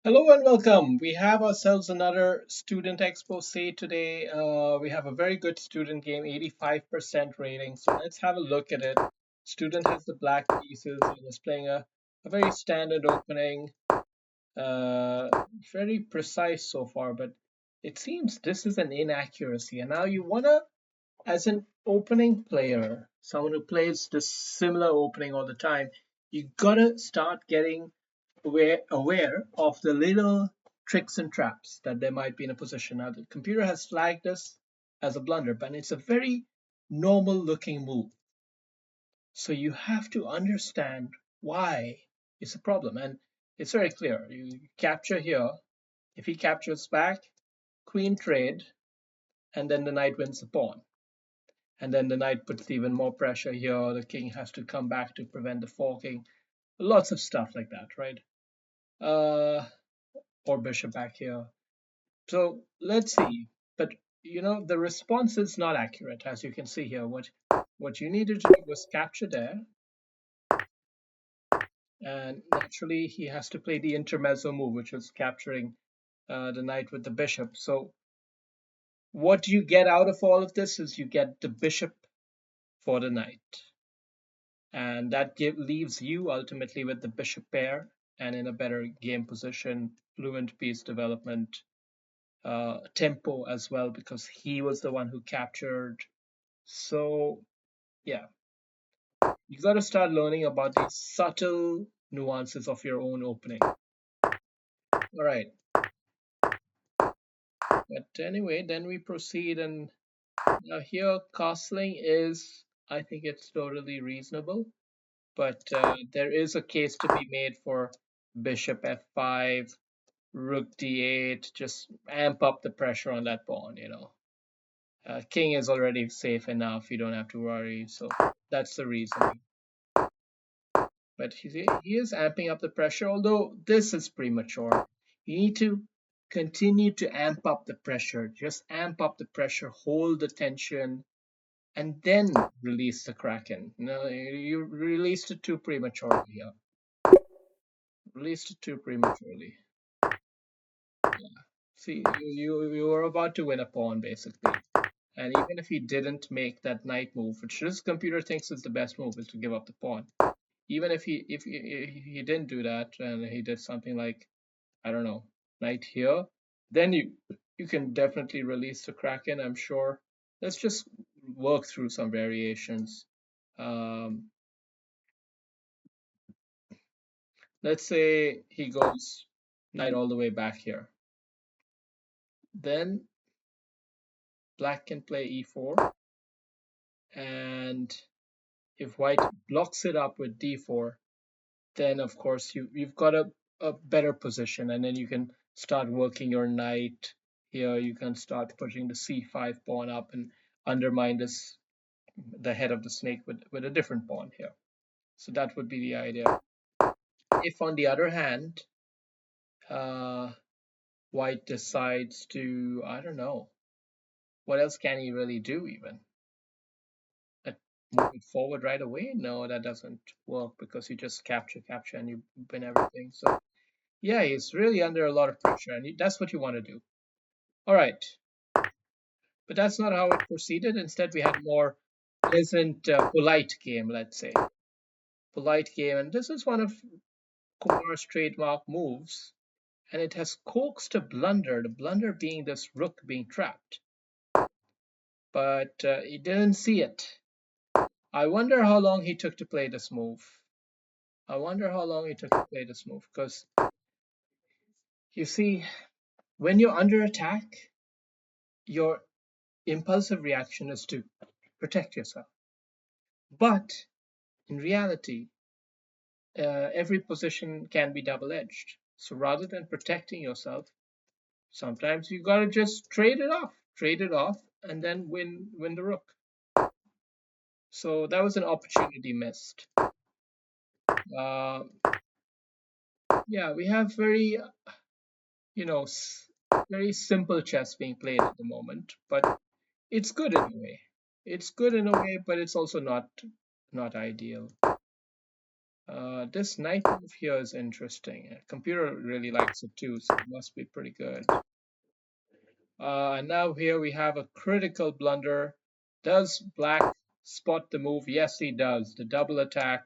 Hello and welcome. We have ourselves another student expose today. We have a very good student game, 85% rating. So let's have a look at it. Student has the black pieces and is playing a very standard opening. Uh, Very precise so far, but it seems this is an inaccuracy. And now you wanna, as an opening player, someone who plays this similar opening all the time, you gotta start getting aware of the little tricks and traps that there might be in a position. Now, the computer has flagged this as a blunder, but it's a very normal looking move. So you have to understand why it's a problem. And it's very clear. You capture here. If he captures back, queen trade, and then the knight wins the pawn. And then the knight puts even more pressure here. The king has to come back to prevent the forking. Lots of stuff like that, right? Uh, or bishop back here. So let's see. But the response is not accurate, as you can see here. What you needed to do was capture there, and naturally he has to play the intermezzo move, which is capturing the knight with the bishop. So what you get out of all of this is you get the bishop for the knight, and that leaves you ultimately with the bishop pair and in a better game position, fluent piece development, tempo as well, because he was the one who captured. So yeah, you got to start learning about these subtle nuances of your own opening. All right, but anyway, then we proceed, and now here castling is, I think it's totally reasonable, but there is a case to be made for bishop f5, rook d8, just amp up the pressure on that pawn. King is already safe enough, you don't have to worry, so that's the reason. But he is amping up the pressure, although this is premature. You need to continue to amp up the pressure. Just amp up the pressure, hold the tension, and then release the Kraken. No, you released it too prematurely here. Released it too prematurely. Yeah. See, you were about to win a pawn, basically. And even if he didn't make that knight move, which this computer thinks is the best move, is to give up the pawn. Even if he didn't do that and he did something like, I don't know, knight here, then you can definitely release the Kraken, I'm sure. Let's just work through some variations. Um, let's say he goes knight all the way back here. Then black can play e4, and if white blocks it up with d4, then of course you've got a better position, and then you can start working your knight here. You can start pushing the c5 pawn up and undermine the head of the snake with a different pawn here. So that would be the idea. If on the other hand, uh, white decides to, I don't know, what else can he really do even? Move it forward right away? No, that doesn't work because you just capture, and you win everything. So yeah, he's really under a lot of pressure, and that's what you want to do. All right, but that's not how it proceeded. Instead, we had a more pleasant, polite game, let's say. Polite game, and this is one of Kumar's trademark moves, and it has coaxed a blunder, the blunder being this rook being trapped. But he didn't see it. I wonder how long he took to play this move. I wonder how long he took to play this move, because you see, when you're under attack, your impulsive reaction is to protect yourself. But in reality, every position can be double-edged. So rather than protecting yourself, sometimes you gotta just trade it off, and then win the rook. So that was an opportunity missed. Uh, yeah, we have you know, very simple chess being played at the moment, but it's good in a way. It's good in a way, but it's also not ideal. This knight move here is interesting. Computer really likes it too, so it must be pretty good. And now here we have a critical blunder. Does black spot the move? Yes, he does. The double attack,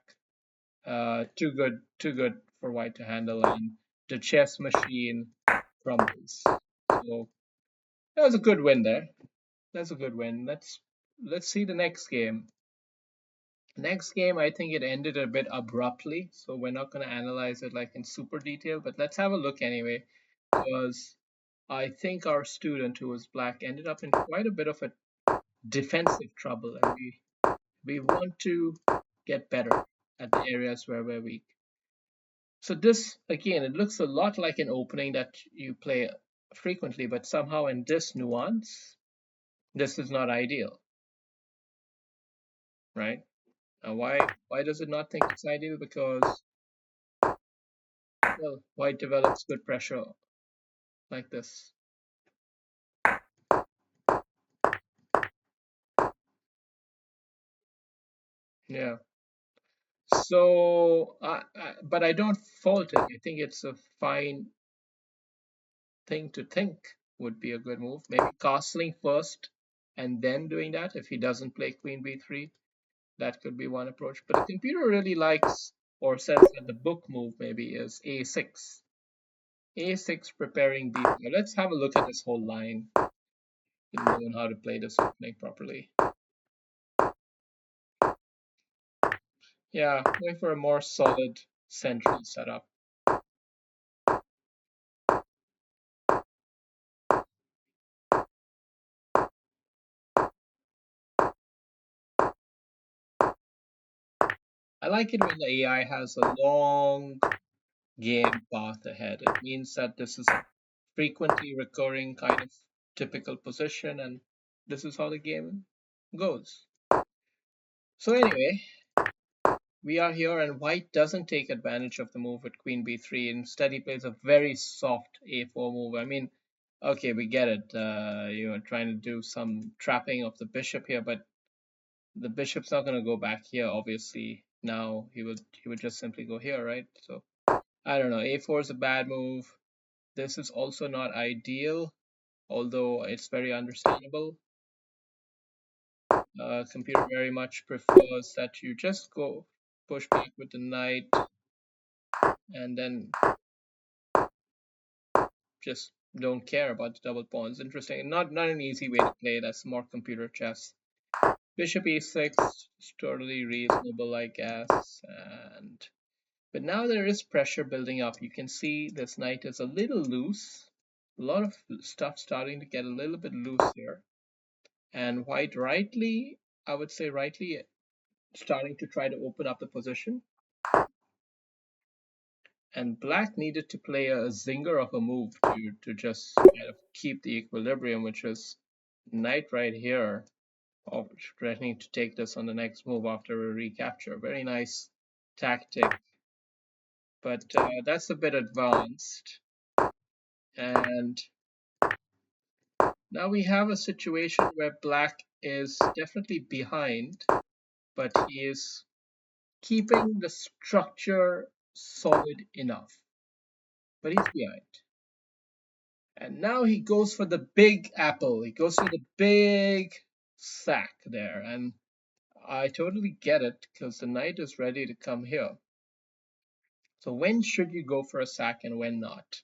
too good for white to handle, and the chess machine crumbles. So that was a good win there. That's a good win. Let's see the next game. Next game, I think it ended a bit abruptly, so we're not going to analyze it like in super detail, but let's have a look anyway, because I think our student who was black ended up in quite a bit of a defensive trouble, and we want to get better at the areas where we're weak. So this, again, it looks a lot like an opening that you play frequently, but somehow in this nuance, this is not ideal, right? Now, why does it not think it's ideal? Because, well, white develops good pressure like this. Yeah. So, but I don't fault it. I think it's a fine thing to think would be a good move. Maybe castling first and then doing that if he doesn't play queen b3. That could be one approach. But the computer really likes or says that the book move maybe is a6. a6 preparing b4. Let's have a look at this whole line and learn how to play this opening properly. Yeah, going for a more solid central setup. I like it when the AI has a long game path ahead. It means that this is a frequently recurring kind of typical position, and this is how the game goes. So anyway, we are here, and white doesn't take advantage of the move with queen b3. Instead, he plays a very soft a4 move. I mean, okay, we get it. You're trying to do some trapping of the bishop here, but the bishop's not going to go back here, obviously. Now he would just simply go here, right? So I don't know. A4 is a bad move. This is also not ideal, although it's very understandable. Computer very much prefers that you just go push back with the knight and then just don't care about the double pawns. Interesting. Not an easy way to play. That's more computer chess. Bishop e6 is totally reasonable, I guess. And but now there is pressure building up. You can see this knight is a little loose. A lot of stuff starting to get a little bit loose here. And white rightly, I would say rightly, starting to try to open up the position. And black needed to play a zinger of a move to just kind of keep the equilibrium, which is knight right here, threatening to take this on the next move after a recapture. Very nice tactic, but that's a bit advanced. And now we have a situation where black is definitely behind, but he is keeping the structure solid enough, but he's behind. And now he goes for the big apple. He goes for the big sack there. And I totally get it because the knight is ready to come here. So when should you go for a sack and when not?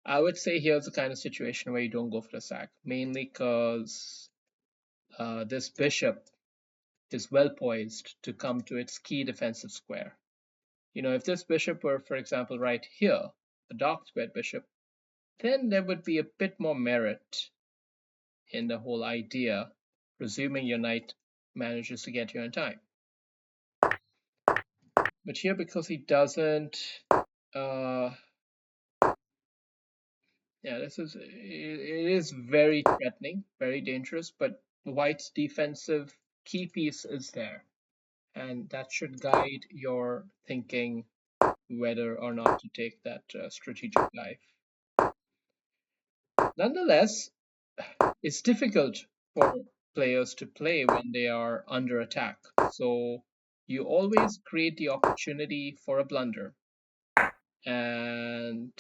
I would say here's the kind of situation where you don't go for the sack, mainly because this bishop is well poised to come to its key defensive square. You know, if this bishop were, for example, right here, a dark squared bishop, then there would be a bit more merit in the whole idea, presuming your knight manages to get here in time. But here, because he doesn't, yeah, it is very threatening, very dangerous, but white's defensive key piece is there, and that should guide your thinking whether or not to take that strategic dive. Nonetheless, it's difficult for players to play when they are under attack. So You always create the opportunity for a blunder. And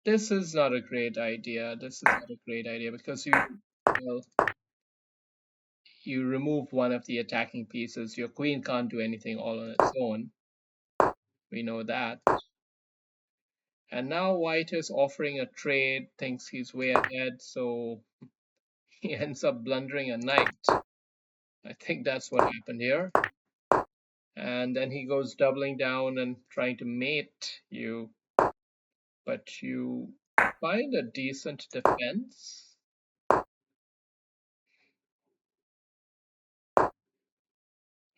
this is not a great idea. This is not a great idea because well, you remove one of the attacking pieces. Your queen can't do anything all on its own. We know that. And now white is offering a trade, thinks he's way ahead, so he ends up blundering a knight. I think that's what happened here. And then he goes doubling down and trying to mate you, but you find a decent defense.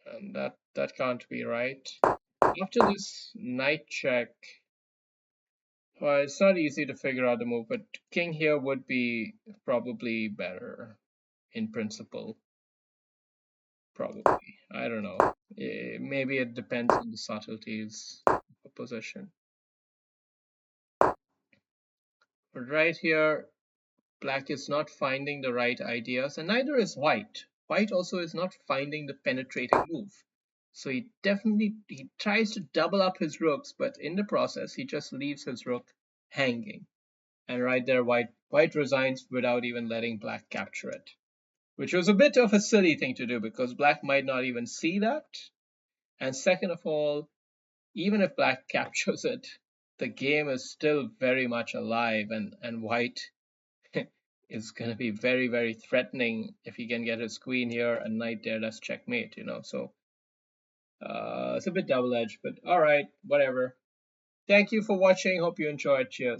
And that can't be right. After this knight check, well, it's not easy to figure out the move, but king here would be probably better in principle. Probably. I don't know. Maybe it depends on the subtleties of the position. But right here, black is not finding the right ideas, and neither is white. White also is not finding the penetrating move. So he tries to double up his rooks, but in the process he just leaves his rook hanging. And right there white resigns without even letting black capture it. Which was a bit of a silly thing to do because black might not even see that. And second of all, even if black captures it, the game is still very much alive and white is going to be very, very threatening if he can get his queen here and knight there. That's checkmate. So it's a bit double edged, but all right, whatever. Thank you for watching. Hope you enjoyed. Cheers.